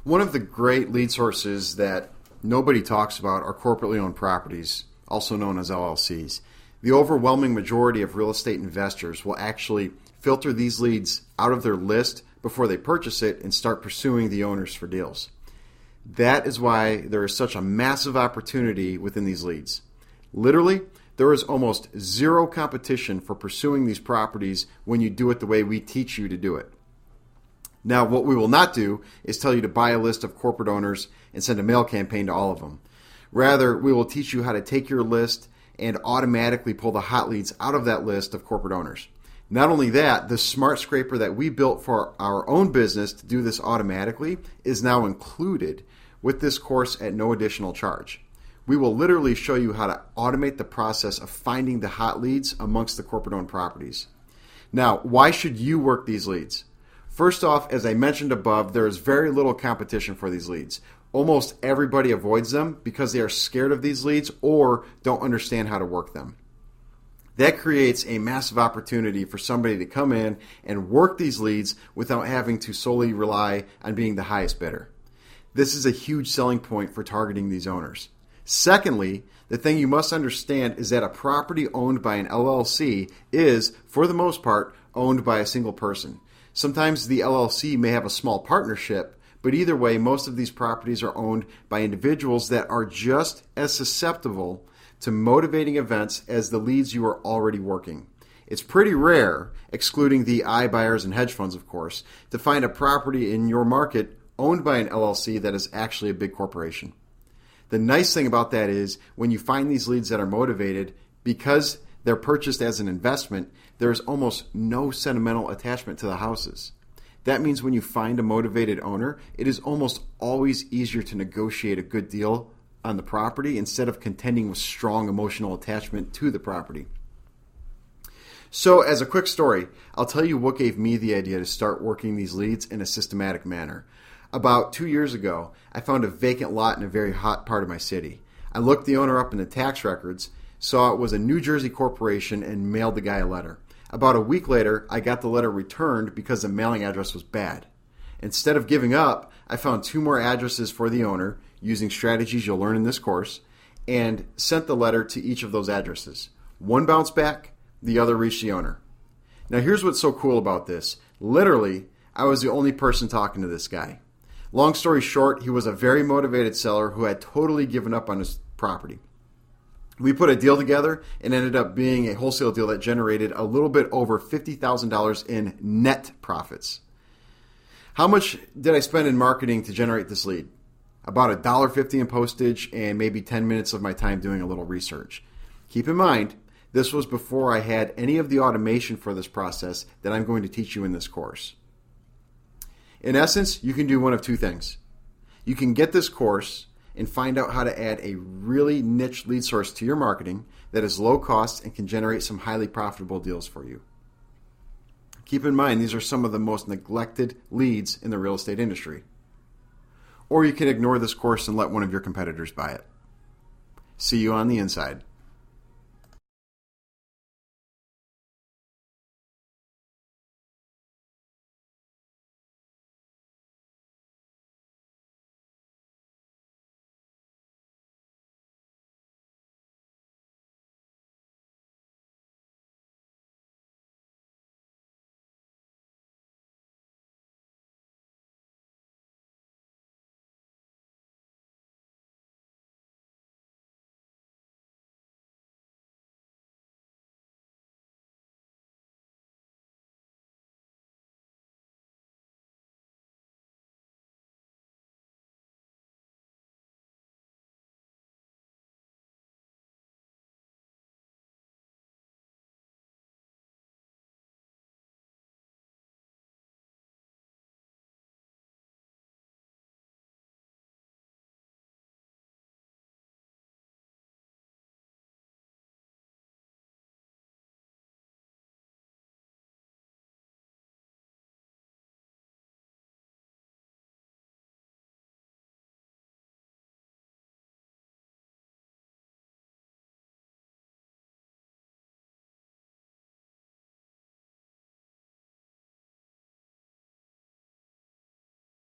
One of the great lead sources that nobody talks about are corporately owned properties, also known as LLCs. The overwhelming majority of real estate investors will actually filter these leads out of their list before they purchase it and start pursuing the owners for deals. That is why there is such a massive opportunity within these leads. Literally, there is almost zero competition for pursuing these properties when you do it the way we teach you to do it. Now, what we will not do is tell you to buy a list of corporate owners and send a mail campaign to all of them. Rather, we will teach you how to take your list and automatically pull the hot leads out of that list of corporate owners. Not only that, the smart scraper that we built for our own business to do this automatically is now included with this course at no additional charge. We will literally show you how to automate the process of finding the hot leads amongst the corporate-owned properties. Now, why should you work these leads? First off, as I mentioned above, there is very little competition for these leads. Almost everybody avoids them because they are scared of these leads or don't understand how to work them. That creates a massive opportunity for somebody to come in and work these leads without having to solely rely on being the highest bidder. This is a huge selling point for targeting these owners. Secondly, the thing you must understand is that a property owned by an LLC is, for the most part, owned by a single person. Sometimes the LLC may have a small partnership, but either way, most of these properties are owned by individuals that are just as susceptible to motivating events as the leads you are already working. It's pretty rare, excluding the iBuyers and hedge funds, of course, to find a property in your market owned by an LLC that is actually a big corporation. The nice thing about that is when you find these leads that are motivated, because they're purchased as an investment, there is almost no sentimental attachment to the houses. That means when you find a motivated owner, it is almost always easier to negotiate a good deal on the property instead of contending with strong emotional attachment to the property. So as a quick story, I'll tell you what gave me the idea to start working these leads in a systematic manner. About 2 years ago, I found a vacant lot in a very hot part of my city. I looked the owner up in the tax records, saw it was a New Jersey corporation, and mailed the guy a letter. About a week later, I got the letter returned because the mailing address was bad. Instead of giving up, I found 2 more addresses for the owner, using strategies you'll learn in this course, and sent the letter to each of those addresses. One bounced back, the other reached the owner. Now here's what's so cool about this. Literally, I was the only person talking to this guy. Long story short, he was a very motivated seller who had totally given up on his property. We put a deal together and ended up being a wholesale deal that generated a little bit over $50,000 in net profits. How much did I spend in marketing to generate this lead? About $1.50 in postage and maybe 10 minutes of my time doing a little research. Keep in mind, this was before I had any of the automation for this process that I'm going to teach you in this course. In essence, you can do one of 2 things. You can get this course and find out how to add a really niche lead source to your marketing that is low cost and can generate some highly profitable deals for you. Keep in mind, these are some of the most neglected leads in the real estate industry. Or you can ignore this course and let one of your competitors buy it. See you on the inside.